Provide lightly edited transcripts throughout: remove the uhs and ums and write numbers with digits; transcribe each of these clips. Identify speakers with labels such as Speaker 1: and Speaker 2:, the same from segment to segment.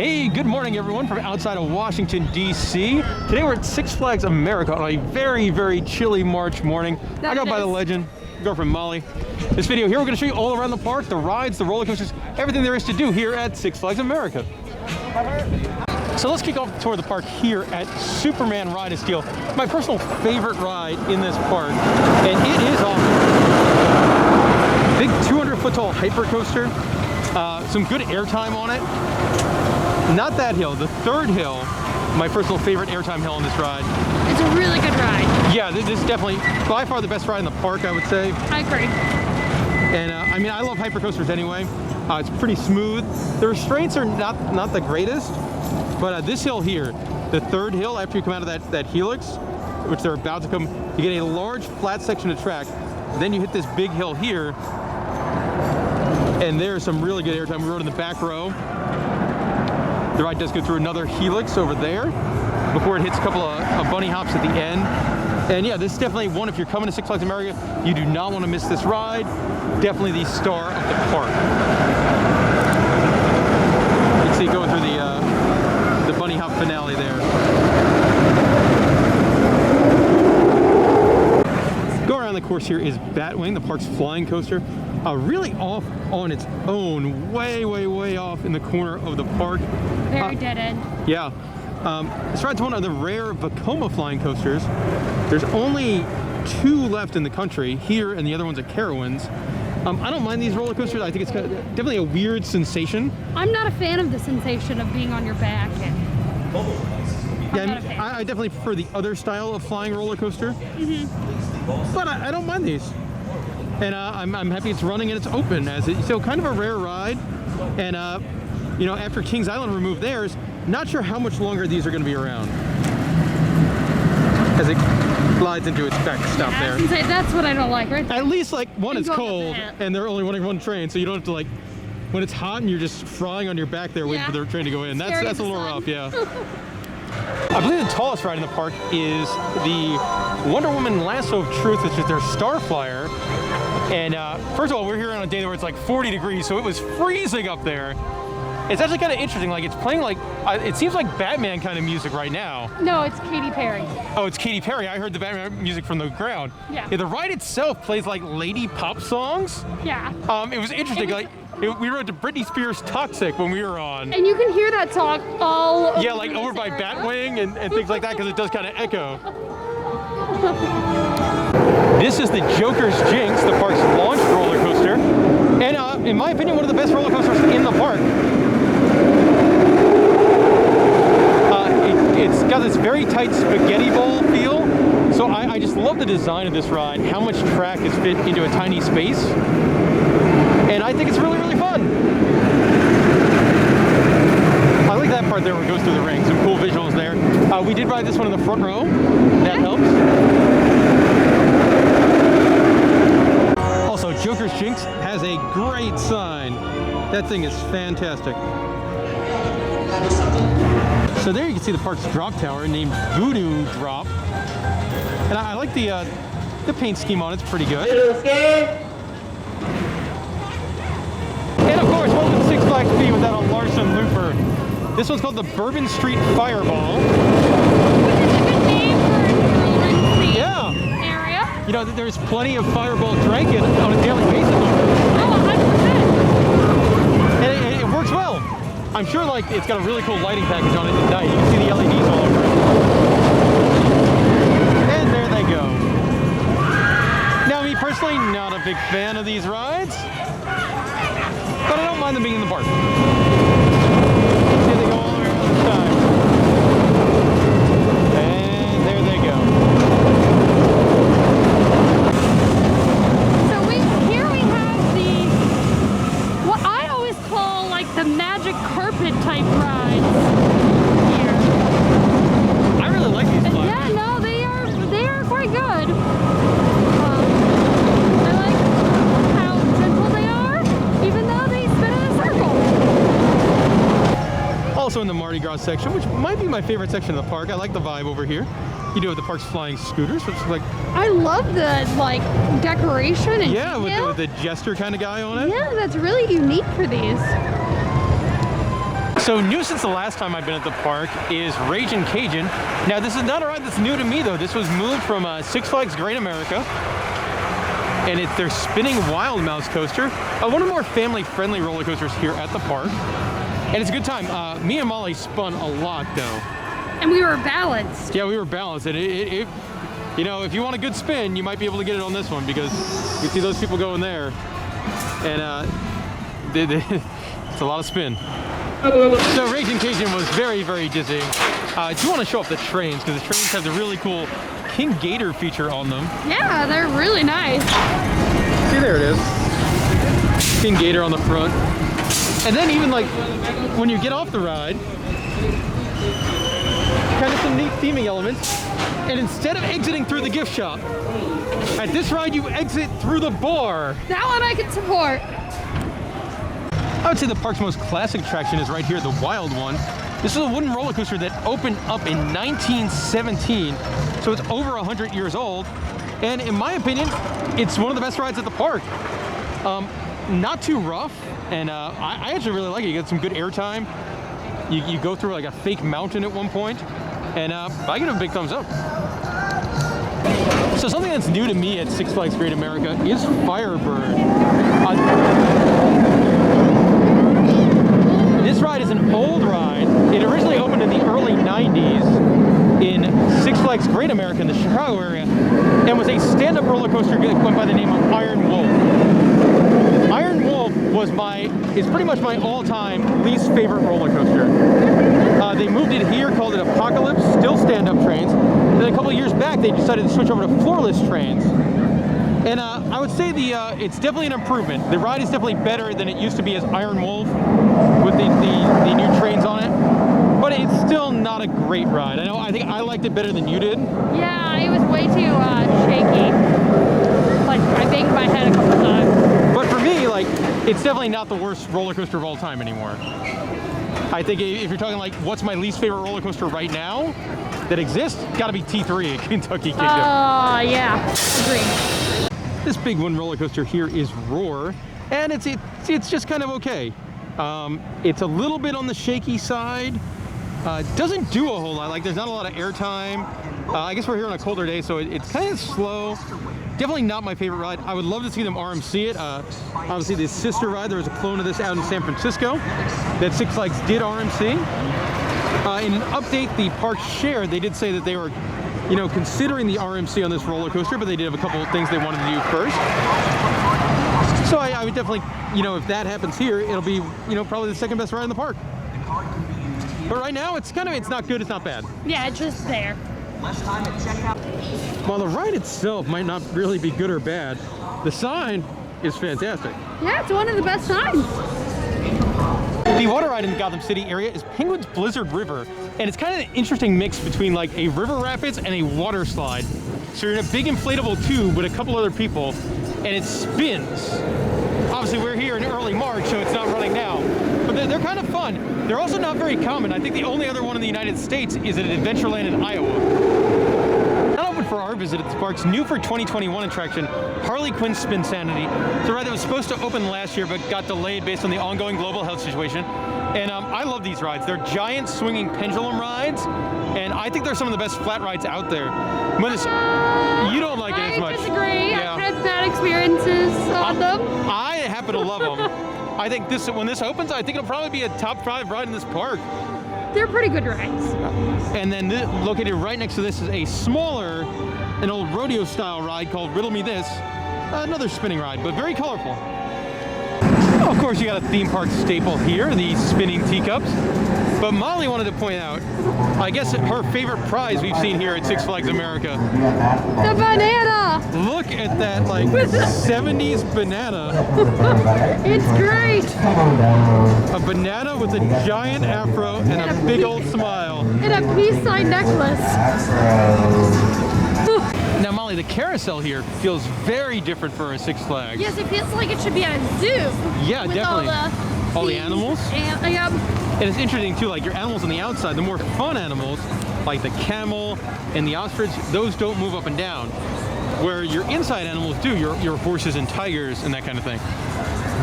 Speaker 1: Hey, good morning everyone from outside of Washington, D.C. Today we're at Six Flags America on a very, very chilly March morning. I go by the legend, girlfriend Molly. This video here, we're going to show you all around the park, the rides, the roller coasters, everything there is to do here at Six Flags America. So let's kick off the tour of the park here at Superman Ride of Steel, my personal favorite ride in this park. And it is awesome. Big 200-foot tall hyper coaster, some good airtime on it. Not that hill, the third hill, my personal favorite airtime hill on this ride.
Speaker 2: It's a really good ride.
Speaker 1: Yeah, this is definitely by far the best ride in the park, I would say.
Speaker 2: I agree.
Speaker 1: And I mean, I love hypercoasters anyway. It's pretty smooth. The restraints are not the greatest, but this hill here, the third hill after you come out of that helix, which they're about to come, you get a large flat section of track. Then you hit this big hill here, and there's some really good airtime. We rode in the back row. The ride does go through another helix over there before it hits a couple of bunny hops at the end. And yeah, this is definitely one, if you're coming to Six Flags America, you do not want to miss this ride. Definitely the star of the park. You can see going through the bunny hop finale there. Going around the course here is Batwing, the park's flying coaster. Really off on its own, way, way, way off in the corner of the park.
Speaker 2: Very dead end.
Speaker 1: Yeah. This ride's one of the rare Vekoma flying coasters. There's only 2 left in the country, here and the other one's at Carowinds. I don't mind these roller coasters. I think it's definitely a weird sensation.
Speaker 2: I'm not a fan of the sensation of being on your back.
Speaker 1: Yeah, I definitely prefer the other style of flying roller coaster. But I don't mind these. And I'm happy it's running and it's open, so kind of a rare ride. And you know, after Kings Island removed theirs, not sure how much longer these are going to be around as it glides into its back stop there.
Speaker 2: I was gonna say, that's what I don't like, right?
Speaker 1: At least, like, one, it's cold and they're only running one train, so you don't have to, like, when it's hot and you're just frying on your back there waiting for the train to go in. That's a little rough, yeah. I believe the tallest ride in the park is the Wonder Woman Lasso of Truth, which is their Star Flyer. And first of all, we're here on a day where it's like 40 degrees, so it was freezing up there. It's actually kind of interesting, like it's playing like, it seems like Batman kind of music right now.
Speaker 2: No, it's Katy Perry.
Speaker 1: Oh, it's Katy Perry. I heard the Batman music from the ground.
Speaker 2: Yeah.
Speaker 1: The ride itself plays like lady pop songs.
Speaker 2: Yeah.
Speaker 1: It was interesting, we rode to Britney Spears' Toxic when we were on.
Speaker 2: And you can hear that song all over.
Speaker 1: Yeah, like over by Batwing and things like that, because it does kind of echo. This is the Joker's Jinx, the park's launch roller coaster. And in my opinion, one of the best roller coasters in the park. It's got this very tight spaghetti bowl feel. So I just love the design of this ride, how much track is fit into a tiny space. And I think it's really, really fun. I like that part there where it goes through the ring. Some cool visuals there. We did ride this one in the front row. That helps. Also, Joker's Jinx has a great sign. That thing is fantastic. So there you can see the park's drop tower named Voodoo Drop. And I like the paint scheme on it. It's pretty good. And of course, what would Six Flags be without a Larson Looper? This one's called the Bourbon Street Fireball. Yeah.
Speaker 2: Area.
Speaker 1: You know, there's plenty of Fireball drank on a daily basis.
Speaker 2: Oh, 100%.
Speaker 1: And it works well. I'm sure, like, it's got a really cool lighting package on it at night. You can see the LEDs all over it. And there they go. Now, me personally, not a big fan of these rides, but I don't mind them being in the park. See, they go all the way around the time. And there they go.
Speaker 2: So here we have what I always call like the magic carpet type rides here.
Speaker 1: I really like these flyers.
Speaker 2: Yeah, no, they are quite good. I like how gentle they are, even though they spin in a circle.
Speaker 1: Also in the Mardi Gras section, which might be my favorite section of the park. I like the vibe over here. You do have the park's flying scooters, which is like...
Speaker 2: I love the, like, decoration and
Speaker 1: yeah, with the jester kind of guy on it.
Speaker 2: Yeah, that's really unique for these.
Speaker 1: So new since the last time I've been at the park is Ragin Cajun. Now this is not a ride that's new to me though. This was moved from Six Flags Great America. And it's their spinning Wild Mouse coaster. One of the more family-friendly roller coasters here at the park. And it's a good time. Me and Molly spun a lot though.
Speaker 2: And we were balanced.
Speaker 1: Yeah, we were balanced. And it you know, if you want a good spin, you might be able to get it on this one because you see those people going there. And it's a lot of spin. So Ragin Cajun was very, very dizzying. I do want to show off the trains because the trains have the really cool King Gator feature on them.
Speaker 2: Yeah, they're really nice.
Speaker 1: See, there it is. King Gator on the front. And then even like when you get off the ride, kind of some neat theming elements. And instead of exiting through the gift shop, at this ride you exit through the bar.
Speaker 2: That one I can support.
Speaker 1: I would say the park's most classic attraction is right here, the Wild One. This is a wooden roller coaster that opened up in 1917, so it's over 100 years old. And in my opinion, it's one of the best rides at the park. Not too rough, and I actually really like it. You get some good airtime. You go through like a fake mountain at one point, and I give it a big thumbs up. So something that's new to me at Six Flags Great America is Firebird. This ride is an old ride. It originally opened in the early 90s in Six Flags Great America in the Chicago area and was a stand-up roller coaster that went by the name of Iron Wolf. Iron Wolf is pretty much my all-time least favorite roller coaster. They moved it here, called it Apocalypse, still stand-up trains. Then a couple of years back, they decided to switch over to floorless trains. And I would say it's definitely an improvement. The ride is definitely better than it used to be as Iron Wolf with the new trains on it. But it's still not a great ride. I think I liked it better than you did.
Speaker 2: Yeah, it was way too shaky. Like I banged my head a couple times.
Speaker 1: But for me, like, it's definitely not the worst roller coaster of all time anymore. I think if you're talking like what's my least favorite roller coaster right now that exists, gotta be T3 at Kentucky Kingdom.
Speaker 2: Yeah, agreed.
Speaker 1: This big one roller coaster here is Roar, and it's just kind of okay. It's a little bit on the shaky side. Doesn't do a whole lot. Like there's not a lot of airtime. I guess we're here on a colder day, so it's kind of slow. Definitely not my favorite ride. I would love to see them RMC it. Obviously, the sister ride, there was a clone of this out in San Francisco that Six Flags did RMC. In an update the park shared, they did say that they were, considering the RMC on this roller coaster, but they did have a couple of things they wanted to do first. So I would definitely, if that happens here, it'll be, probably the second best ride in the park. But right now, it's not good, it's not bad.
Speaker 2: Yeah, it's just there.
Speaker 1: While the ride itself might not really be good or bad, the sign is fantastic.
Speaker 2: Yeah, it's one of the best signs.
Speaker 1: The water ride in the Gotham City area is Penguin's Blizzard River, and it's kind of an interesting mix between like a river rapids and a water slide. So you're in a big inflatable tube with a couple other people, and it spins. Obviously, we're here in early March, so it's not running now. But they're kind of fun. They're also not very common. I think the only other one in the United States is at Adventureland in Iowa. Not open for our visit at the park's new for 2021 attraction, Harley Quinn Spin Sanity. It's a ride that was supposed to open last year, but got delayed based on the ongoing global health situation. And I love these rides. They're giant swinging pendulum rides, and I think they're some of the best flat rides out there. You don't like it as much.
Speaker 2: I disagree.
Speaker 1: Yeah.
Speaker 2: I've had bad experiences on them.
Speaker 1: I happen to love them. I think when this opens, I think it'll probably be a top 5 ride in this park.
Speaker 2: They're pretty good rides.
Speaker 1: And then located right next to this is a smaller, an old rodeo style ride called Riddle Me This. Another spinning ride, but very colorful. Of course, you got a theme park staple here, the spinning teacups. But Molly wanted to point out, I guess her favorite prize we've seen here at Six Flags America.
Speaker 2: The banana!
Speaker 1: Look at that, like, 70s banana.
Speaker 2: It's great!
Speaker 1: A banana with a giant afro and a big old smile.
Speaker 2: And a peace sign necklace.
Speaker 1: Now, Molly, the carousel here feels very different for a Six Flags.
Speaker 2: Yes, it feels like it should be at a zoo.
Speaker 1: Yeah,
Speaker 2: with
Speaker 1: definitely. All the animals.
Speaker 2: And, yep.
Speaker 1: And it's interesting too, like your animals on the outside, the more fun animals, like the camel and the ostrich, those don't move up and down. Where your inside animals do, your horses and tigers and that kind of thing.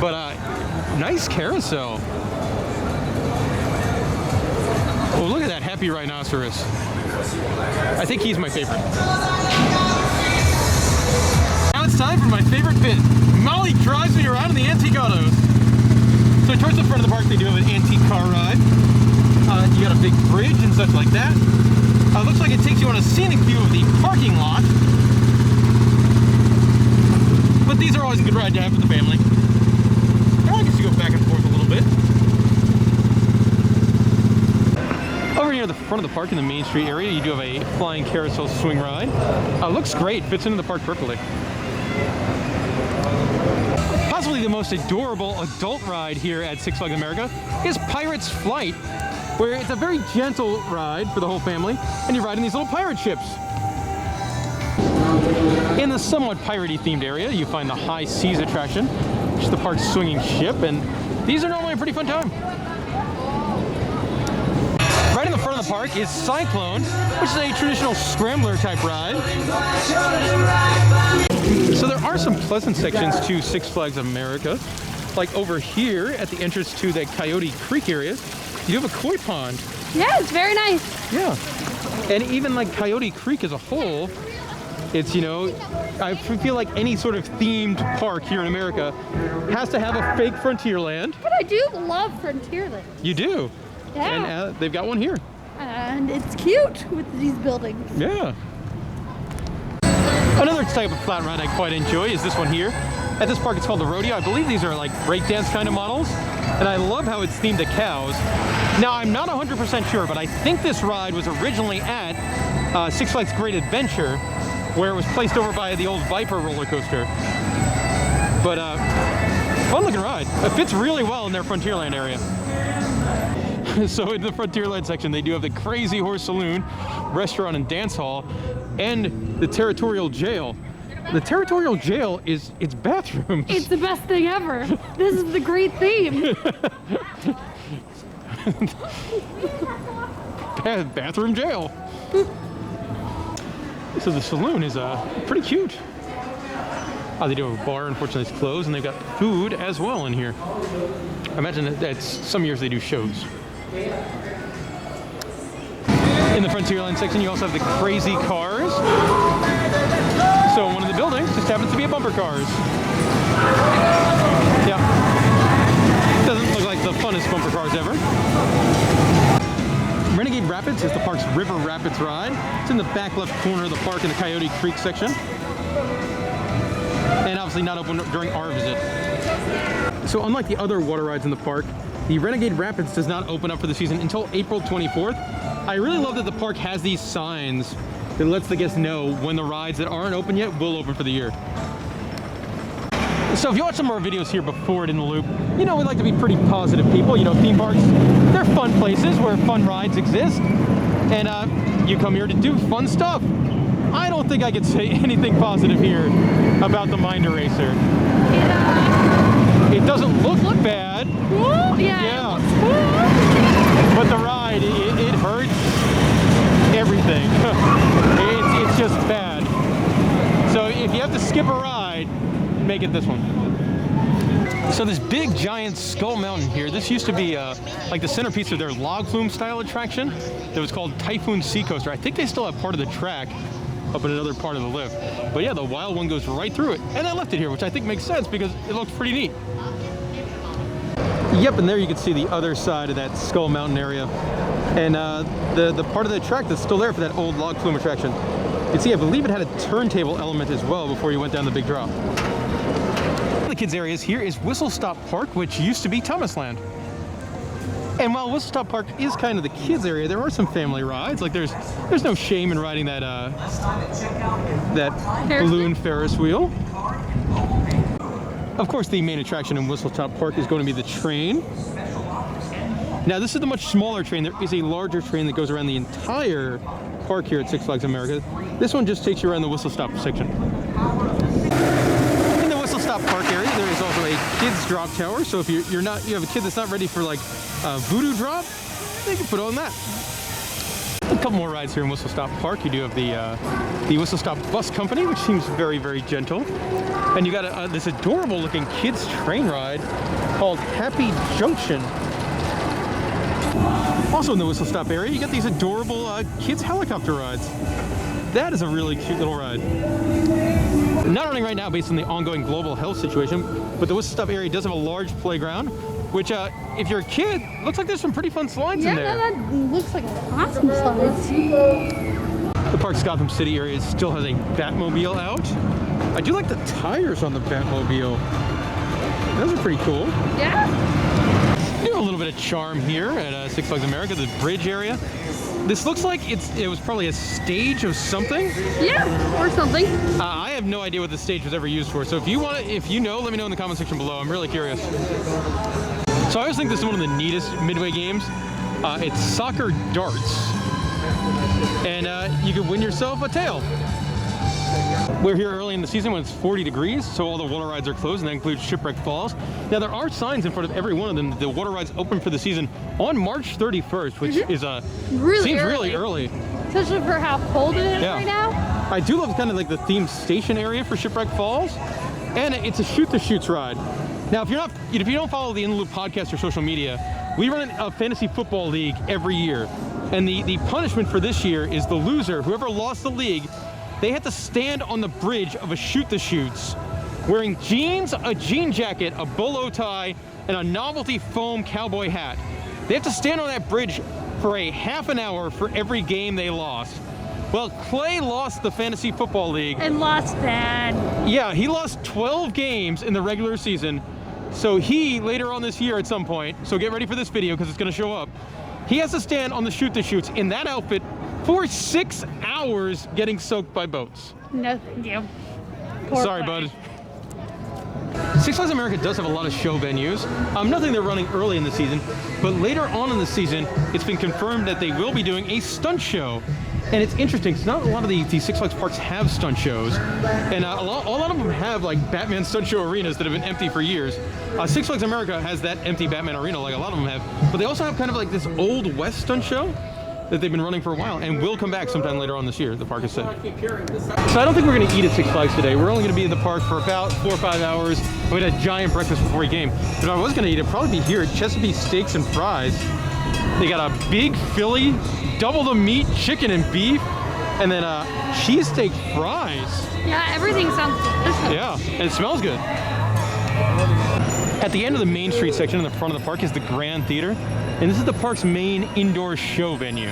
Speaker 1: But nice carousel. Oh, look at that happy rhinoceros. I think he's my favorite. Now it's time for my favorite bit. Molly drives me around in the antique autos. So towards the front of the park, they do have an antique car ride. You got a big bridge and such like that. Looks like it takes you on a scenic view of the parking lot. But these are always a good ride to have for the family. I guess you go back and forth a little bit. Over here at the front of the park in the Main Street area, you do have a flying carousel swing ride. Looks great, fits into the park perfectly. Possibly the most adorable adult ride here at Six Flags America is Pirate's Flight, where it's a very gentle ride for the whole family, and you're riding these little pirate ships. In the somewhat piratey themed area, you find the High Seas attraction, which is the park's swinging ship, and these are normally a pretty fun time. Right in the front of the park is Cyclone, which is a traditional scrambler type ride. So there are some pleasant sections to Six Flags America. Like over here at the entrance to the Coyote Creek area, you have a koi pond.
Speaker 2: Yeah, it's very nice.
Speaker 1: Yeah. And even like Coyote Creek as a whole, it's, you know, I feel like any sort of themed park here in America has to have a fake Frontierland.
Speaker 2: But I do love Frontierland.
Speaker 1: You do?
Speaker 2: Yeah.
Speaker 1: And they've got one here.
Speaker 2: And it's cute with these buildings.
Speaker 1: Yeah. Another type of flat ride I quite enjoy is this one here. At this park, it's called the Rodeo. I believe these are like breakdance kind of models. And I love how it's themed to cows. Now, I'm not 100% sure, but I think this ride was originally at Six Flags Great Adventure, where it was placed over by the old Viper roller coaster. But fun looking ride. It fits really well in their Frontierland area. So in the Frontierland section, they do have the Crazy Horse Saloon, restaurant and dance hall, and the Territorial Jail. The Territorial Jail is its bathrooms.
Speaker 2: It's the best thing ever. This is the great theme.
Speaker 1: Bathroom jail. So the saloon is pretty cute. They do have a bar, unfortunately it's closed, and they've got food as well in here. I imagine that some years they do shows. In the Frontierland section, you also have the crazy cars. So one of the buildings just happens to be a bumper cars. Yeah. Doesn't look like the funnest bumper cars ever. Renegade Rapids is the park's River Rapids ride. It's in the back left corner of the park in the Coyote Creek section. And obviously not open during our visit. So unlike the other water rides in the park, the Renegade Rapids does not open up for the season until April 24th. I really love that the park has these signs that lets the guests know when the rides that aren't open yet will open for the year. So if you watch some of our videos here before it in the loop, you know we like to be pretty positive people. You know, theme parks, they're fun places where fun rides exist. And you come here to do fun stuff. I don't think I could say anything positive here about the Mind Eraser. It doesn't look bad.
Speaker 2: Cool? Yeah.
Speaker 1: It looks cool. But the ride, it hurts everything. It's just bad. So if you have to skip a ride, make it this one. So this big giant Skull Mountain here, this used to be like the centerpiece of their log flume style attraction that was called Typhoon Sea Coaster. I think they still have part of the track up in another part of the lift. But yeah, the wild one goes right through it. And I left it here, which I think makes sense because it looks pretty neat. Yep, and there you can see the other side of that Skull Mountain area. And the part of the track that's still there for that old log flume attraction. You can see, I believe it had a turntable element as well before you went down the big drop. One of the kids' areas here is Whistle Stop Park, which used to be Thomasland. And while Whistle Stop Park is kind of the kids' area, there are some family rides. Like there's no shame in riding that balloon Ferris wheel. Of course, the main attraction in Whistle Stop Park is going to be the train. Now, this is the much smaller train. There is a larger train that goes around the entire park here at Six Flags America. This one just takes you around the Whistle Stop section. In the Whistle Stop Park area, there is also a kids drop tower. So if you have a kid that's not ready for like a voodoo drop, they can put on that. A couple more rides here in Whistle Stop Park. You do have the Whistle Stop Bus Company, which seems very, very gentle. And you got this adorable looking kids train ride called Happy Junction. Also in the whistle stop area, you got these adorable kids helicopter rides. That is a really cute little ride. Not running right now based on the ongoing global health situation, but the whistle stop area does have a large playground, which if you're a kid, looks like there's some pretty fun slides in there.
Speaker 2: Yeah, that looks like awesome slides.
Speaker 1: The park's Gotham City area still has a Batmobile out. I do like the tires on the Batmobile. Those are pretty cool.
Speaker 2: Yeah.
Speaker 1: You know, a little bit of charm here at Six Flags America, the bridge area. This looks like it was probably a stage of something.
Speaker 2: Yeah, or something.
Speaker 1: I have no idea what the stage was ever used for. So if you know, let me know in the comment section below. I'm really curious. So I always think this is one of the neatest Midway games. It's soccer darts. And you could win yourself a tail. We're here early in the season when it's 40 degrees, so all the water rides are closed, and that includes Shipwreck Falls. Now, there are signs in front of every one of them that the water rides open for the season on March 31st, which is seems really early.
Speaker 2: Especially for how cold it is right now.
Speaker 1: I do love kind of like the themed station area for Shipwreck Falls, and it's a shoot the chutes ride. Now, if you don't follow the In the Loop podcast or social media, we run a fantasy football league every year, and the punishment for this year is the loser, whoever lost the league, they had to stand on the bridge of a shoot the chutes wearing jeans, a jean jacket, a bolo tie, and a novelty foam cowboy hat. They have to stand on that bridge for a half an hour for every game they lost. Well, Clay lost the fantasy football league.
Speaker 2: And lost bad.
Speaker 1: Yeah, he lost 12 games in the regular season. So he, later on this year at some point, so get ready for this video because it's going to show up, he has to stand on the shoot the chutes in that outfit for 6 hours getting soaked by boats.
Speaker 2: No, thank you.
Speaker 1: Sorry, bud. Six Flags America does have a lot of show venues. Nothing they're running early in the season, but later on in the season, it's been confirmed that they will be doing a stunt show. And it's interesting, because not a lot of the Six Flags parks have stunt shows, and a lot of them have like Batman stunt show arenas that have been empty for years. Six Flags America has that empty Batman arena, like a lot of them have, but they also have kind of like this Old West stunt show that they've been running for a while and will come back sometime later on this year, the park has said. So I don't think we're going to eat at Six Flags today. We're only going to be in the park for about 4 or 5 hours. We had a giant breakfast before we came. But if I was going to eat, it'd probably be here at Chesapeake Steaks and Fries. They got a big Philly, double the meat, chicken and beef, and then cheesesteak fries.
Speaker 2: Yeah, everything sounds delicious.
Speaker 1: Yeah, and it smells good. At the end of the Main Street section in the front of the park is the Grand Theater, and this is the park's main indoor show venue.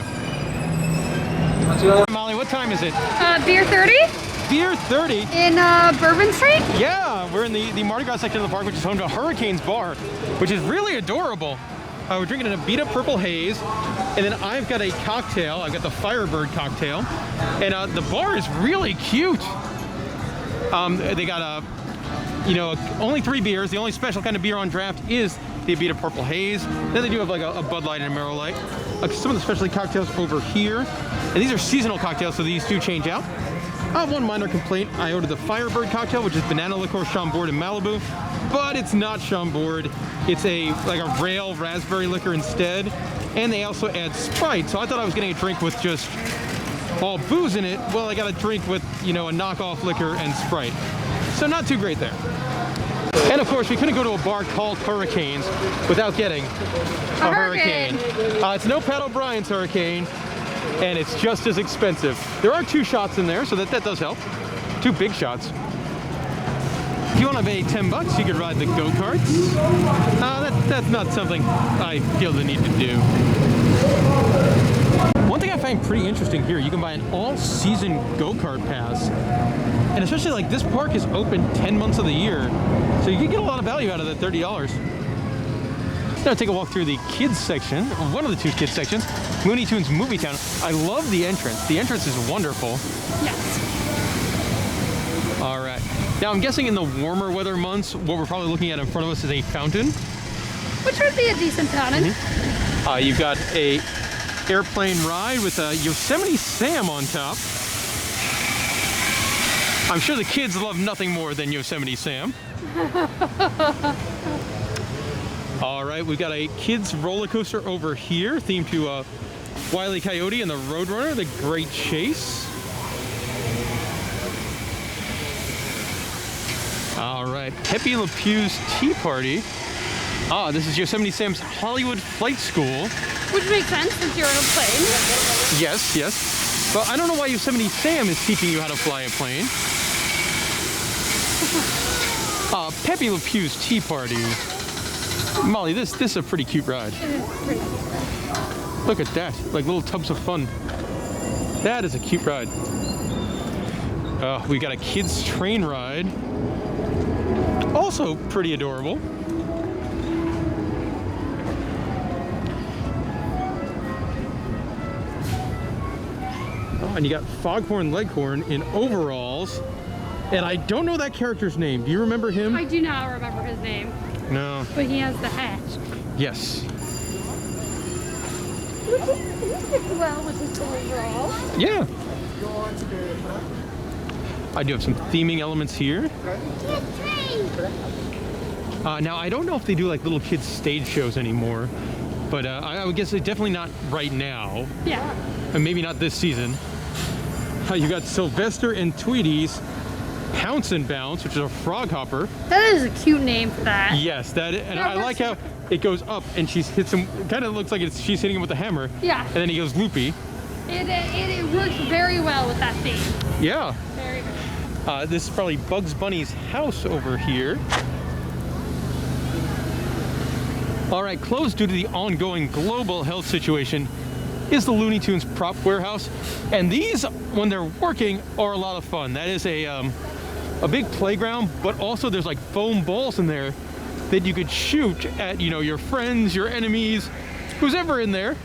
Speaker 1: Molly, what time is it?
Speaker 2: Beer 30?
Speaker 1: Beer 30?
Speaker 2: In Bourbon Street?
Speaker 1: Yeah, we're in the Mardi Gras section of the park, which is home to Hurricane's Bar, which is really adorable. We're drinking an Abita Purple Haze, and then I've got a cocktail. I've got the Firebird Cocktail, and the bar is really cute. They got only 3 beers. The only special kind of beer on draft is the Abita Purple Haze. Then they do have like a Bud Light and a Miller Lite. Some of the specialty cocktails over here, and these are seasonal cocktails, so these do change out. One minor complaint: I ordered the Firebird Cocktail, which is banana liqueur Chambord in Malibu, but it's not Chambord. It's like a rail raspberry liquor instead, and they also add Sprite. So I thought I was getting a drink with just all booze in it. Well, I got a drink with a knockoff liquor and Sprite. So not too great there. And of course, we couldn't go to a bar called Hurricanes without getting a Hurricane. It's no Pat O'Brien's Hurricane, and it's just as expensive. There are 2 shots in there, so that does help. 2 big shots. If you want to pay $10, you could ride the Go-Karts. That's not something I feel the need to do. One thing I find pretty interesting here, you can buy an all-season Go-Kart pass. And especially like this park is open 10 months of the year, so you can get a lot of value out of that $30. Now take a walk through the kids section, or one of the 2 kids sections, Looney Tunes Movie Town. I love the entrance. The entrance is wonderful.
Speaker 2: Yes.
Speaker 1: All right. Now I'm guessing in the warmer weather months, what we're probably looking at in front of us is a fountain.
Speaker 2: Which would be a decent fountain.
Speaker 1: You've got a airplane ride with a Yosemite Sam on top. I'm sure the kids love nothing more than Yosemite Sam. All right, we've got a kids roller coaster over here, themed to Wile E. Coyote and the Roadrunner, the Great Chase. All right, Pepe Le Pew's Tea Party. Ah, this is Yosemite Sam's Hollywood Flight School.
Speaker 2: Which makes sense since you're in a plane.
Speaker 1: Yes, yes. But I don't know why Yosemite Sam is teaching you how to fly a plane. Pepe Le Pew's Tea Party. Molly, this is a pretty cute ride.
Speaker 2: It is pretty.
Speaker 1: Look at that, like little tubs of fun. That is a cute ride. We got a kids train ride. Also pretty adorable. Oh, and you got Foghorn Leghorn in overalls. And I don't know that character's name. Do you remember him?
Speaker 2: I do not remember his name.
Speaker 1: No.
Speaker 2: But he has the hat.
Speaker 1: Yes.
Speaker 2: He fits well with his overalls.
Speaker 1: Yeah. I do have some theming elements here. Now, I don't know if they do like little kids stage shows anymore, but I would guess definitely not right now.
Speaker 2: Yeah.
Speaker 1: And maybe not this season. You got Sylvester and Tweety's Pounce and Bounce, which is a frog hopper.
Speaker 2: That is a cute name for that.
Speaker 1: Yes, and I like how it goes up and she hits him. Kind of looks like she's hitting him with a hammer.
Speaker 2: Yeah.
Speaker 1: And then he goes loopy.
Speaker 2: It works very well with that theme.
Speaker 1: Yeah.
Speaker 2: Very good.
Speaker 1: This is probably Bugs Bunny's house over here. All right, closed due to the ongoing global health situation is the Looney Tunes prop warehouse. And these, when they're working, are a lot of fun. That is a big playground, but also there's like foam balls in there that you could shoot at, you know, your friends, your enemies, who's ever in there.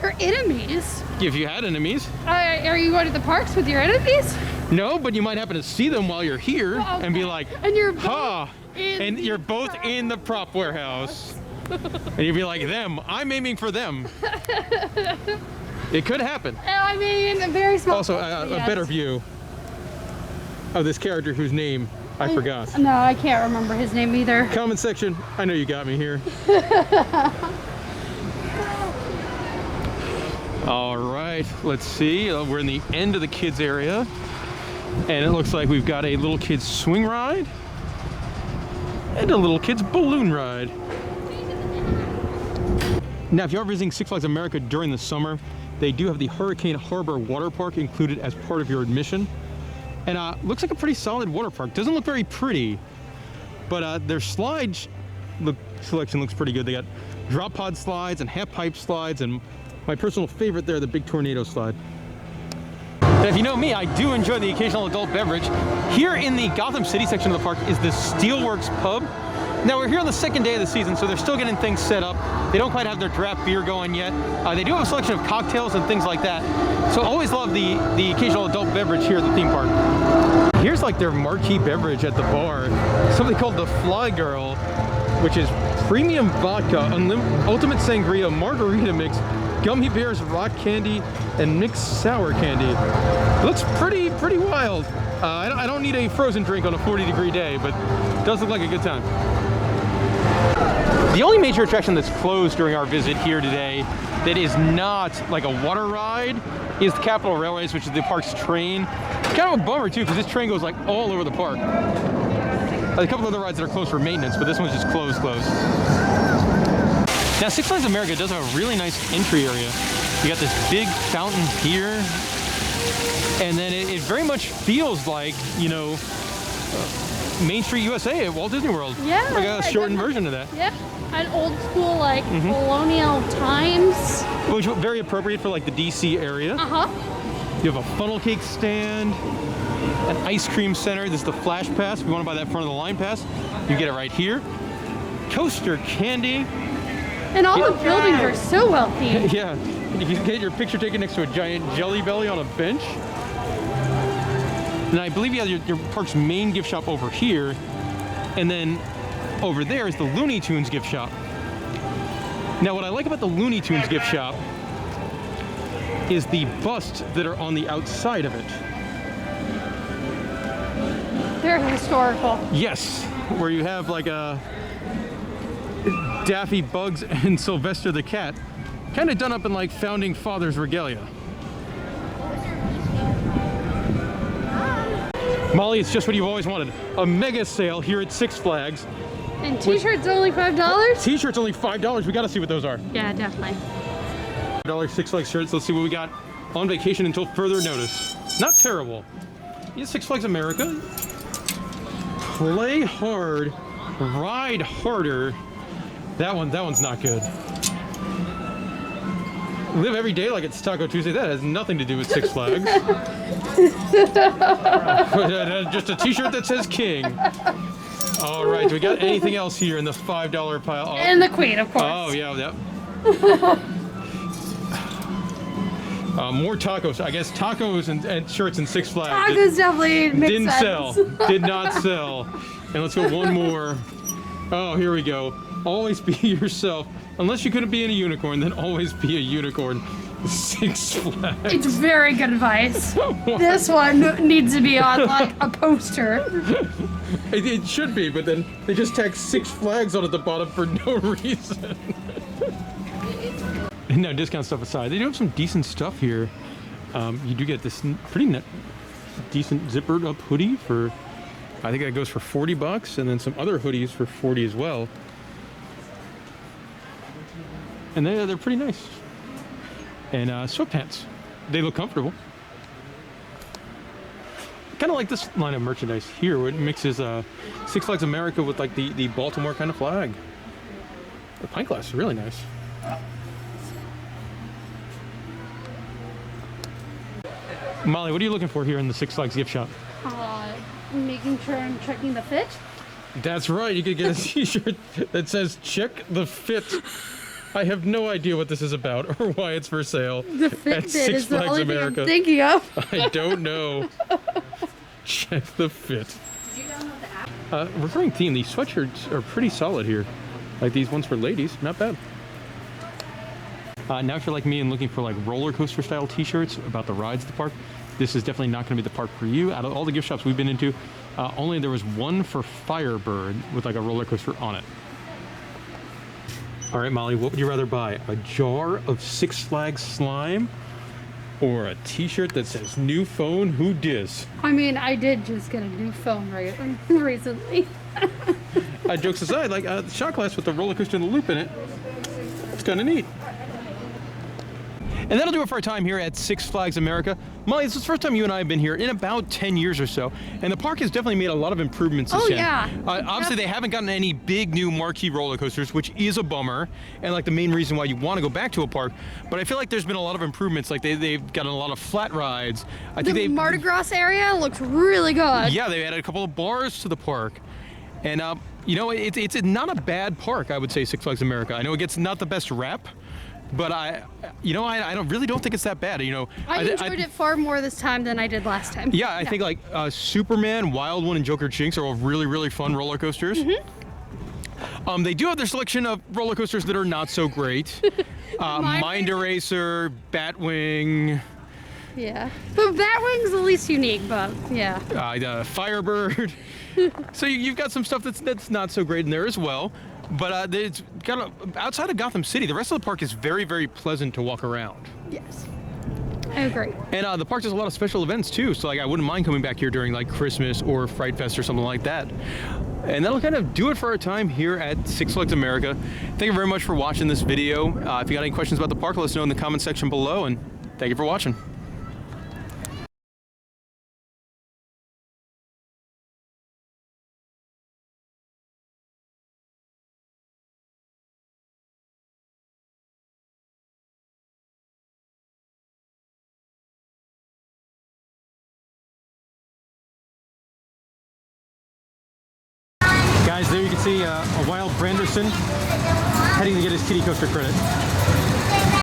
Speaker 2: Your enemies?
Speaker 1: If you had enemies.
Speaker 2: Are you going to the parks with your enemies?
Speaker 1: No, but you might happen to see them while you're here and be like,
Speaker 2: and you're both
Speaker 1: ha! And you're both in the prop warehouse. And you'd be like, them, I'm aiming for them. It could happen.
Speaker 2: I mean, a very small.
Speaker 1: Also, a better view of this character whose name I forgot.
Speaker 2: No, I can't remember his name either.
Speaker 1: Comment section, I know you got me here. All right, let's see. We're in the end of the kids area. And it looks like we've got a little kids swing ride and a little kids balloon ride. Now, if you are visiting Six Flags America during the summer, they do have the Hurricane Harbor Water Park included as part of your admission. And looks like a pretty solid water park. Doesn't look very pretty, but their slide selection looks pretty good. They got drop pod slides and half pipe slides, and my personal favorite there, the big tornado slide. And if you know me, I do enjoy the occasional adult beverage. Here in the Gotham City section of the park is the Steelworks Pub. Now, we're here on the second day of the season, so they're still getting things set up. They don't quite have their draft beer going yet. They do have a selection of cocktails and things like that. So always love the occasional adult beverage here at the theme park. Here's like their marquee beverage at the bar, something called the Fly Girl, which is premium vodka, ultimate sangria, margarita mix, gummy bears, rock candy, and mixed sour candy. It looks pretty wild. I don't need a frozen drink on a 40-degree day, but it does look like a good time. The only major attraction that's closed during our visit here today that is not like a water ride is the Capitol Railways, which is the park's train. Kind of a bummer too, because this train goes like all over the park. A couple other rides that are closed for maintenance, but this one's just closed. Now, Six Flags America does have a really nice entry area. You got this big fountain here, and then it very much feels like, you know, Main Street USA at Walt Disney World.
Speaker 2: Yeah.
Speaker 1: Like a shortened version of that.
Speaker 2: Yeah. An old school, like, colonial times.
Speaker 1: Which is very appropriate for like the DC area. You have a funnel cake stand, an ice cream center. This is the Flash Pass. If you want to buy that front of the line pass, you get it right here. Coaster candy.
Speaker 2: And all the buildings are so well themed.
Speaker 1: Yeah. You can get your picture taken next to a giant Jelly Belly on a bench. And I believe you have your park's main gift shop over here. And then over there is the Looney Tunes gift shop. Now, what I like about the Looney Tunes gift shop is the busts that are on the outside of it.
Speaker 2: They're historical.
Speaker 1: Yes, where you have like a Daffy Bugs and Sylvester the Cat, kind of done up in like Founding Fathers regalia. Molly, it's just what you've always wanted. A mega sale here at Six Flags.
Speaker 2: And t-shirts only $5?
Speaker 1: T-shirts only $5. We got to see what those are.
Speaker 2: Yeah, definitely.
Speaker 1: $5 Six Flags shirts. Let's see what we got on vacation until further notice. Not terrible. Yeah, Six Flags America. Play hard, ride harder. That one's not good. Live every day like it's Taco Tuesday. That has nothing to do with Six Flags. Just a t-shirt that says King. All right, do we got anything else here in the $5 pile? Oh.
Speaker 2: And the Queen, of course.
Speaker 1: Oh, yeah, yep. More tacos. I guess tacos and shirts and Six Flags.
Speaker 2: Tacos definitely makes
Speaker 1: didn't
Speaker 2: sense.
Speaker 1: sell. Did not sell. And let's go one more. Oh, here we go. Always be yourself. Unless you couldn't be in a unicorn, then always be a unicorn. Six Flags.
Speaker 2: It's very good advice. This one needs to be on like a poster.
Speaker 1: It should be, but then they just tack Six Flags on at the bottom for no reason. And now, discount stuff aside, they do have some decent stuff here. You do get this pretty decent zippered up hoodie for, I think that goes for $40, and then some other hoodies for $40 as well. And they're pretty nice. And sweatpants, they look comfortable. Kind of like this line of merchandise here, where it mixes Six Flags America with like the Baltimore kind of flag. The pint glass is really nice. Molly, what are you looking for here in the Six Flags gift shop?
Speaker 2: Making sure I'm checking the fit.
Speaker 1: That's right, you could get a t-shirt that says check the fit. I have no idea what this is about or why it's for sale.
Speaker 2: The fit
Speaker 1: at Six
Speaker 2: is the
Speaker 1: Flags
Speaker 2: only
Speaker 1: America.
Speaker 2: thing I'm thinking of.
Speaker 1: I don't know. Check the fit.
Speaker 2: Did you download the app?
Speaker 1: Recurring theme, these sweatshirts are pretty solid here. Like these ones for ladies, not bad. Now if you're like me and looking for like roller coaster style t-shirts about the rides at the park, this is definitely not going to be the park for you. Out of all the gift shops we've been into, only there was one for Firebird with like a roller coaster on it. All right, Molly, what would you rather buy? A jar of Six Flags slime or a t-shirt that says new phone, who dis?
Speaker 2: I mean, I did just get a new phone recently.
Speaker 1: Jokes aside, like the shot glass with the roller coaster and the loop in it, it's kind of neat. And that'll do it for our time here at Six Flags America. Molly, this is the first time you and I have been here in about 10 years or so, and the park has definitely made a lot of improvements this year.
Speaker 2: Yeah.
Speaker 1: Obviously, they haven't gotten any big new marquee roller coasters, which is a bummer, and like the main reason why you want to go back to a park. But I feel like there's been a lot of improvements. Like they've gotten a lot of flat rides. I think
Speaker 2: The Mardi Gras area looks really good.
Speaker 1: Yeah, they added a couple of bars to the park. And, you know, it's not a bad park, I would say, Six Flags America. I know it gets not the best rep, but I really don't think it's that bad. You know,
Speaker 2: I enjoyed it far more this time than I did last time.
Speaker 1: Yeah, I think like Superman, Wild One, and Joker Jinx are all really, really fun roller coasters. Mm-hmm. They do have their selection of roller coasters that are not so great. Mind Eraser, Batwing.
Speaker 2: Yeah, but Batwing's the least unique, but yeah.
Speaker 1: Firebird. So you've got some stuff that's not so great in there as well. But it's kind of outside of Gotham City, the rest of the park is very, very pleasant to walk around.
Speaker 2: Yes, I agree.
Speaker 1: And the park does a lot of special events too, so like I wouldn't mind coming back here during like Christmas or Fright Fest or something like that. And that'll kind of do it for our time here at Six Flags America. Thank you very much for watching this video. If you got any questions about the park, let us know in the comment section below, and thank you for watching. Guys, there you can see a wild Branderson heading to get his kiddie coaster credit.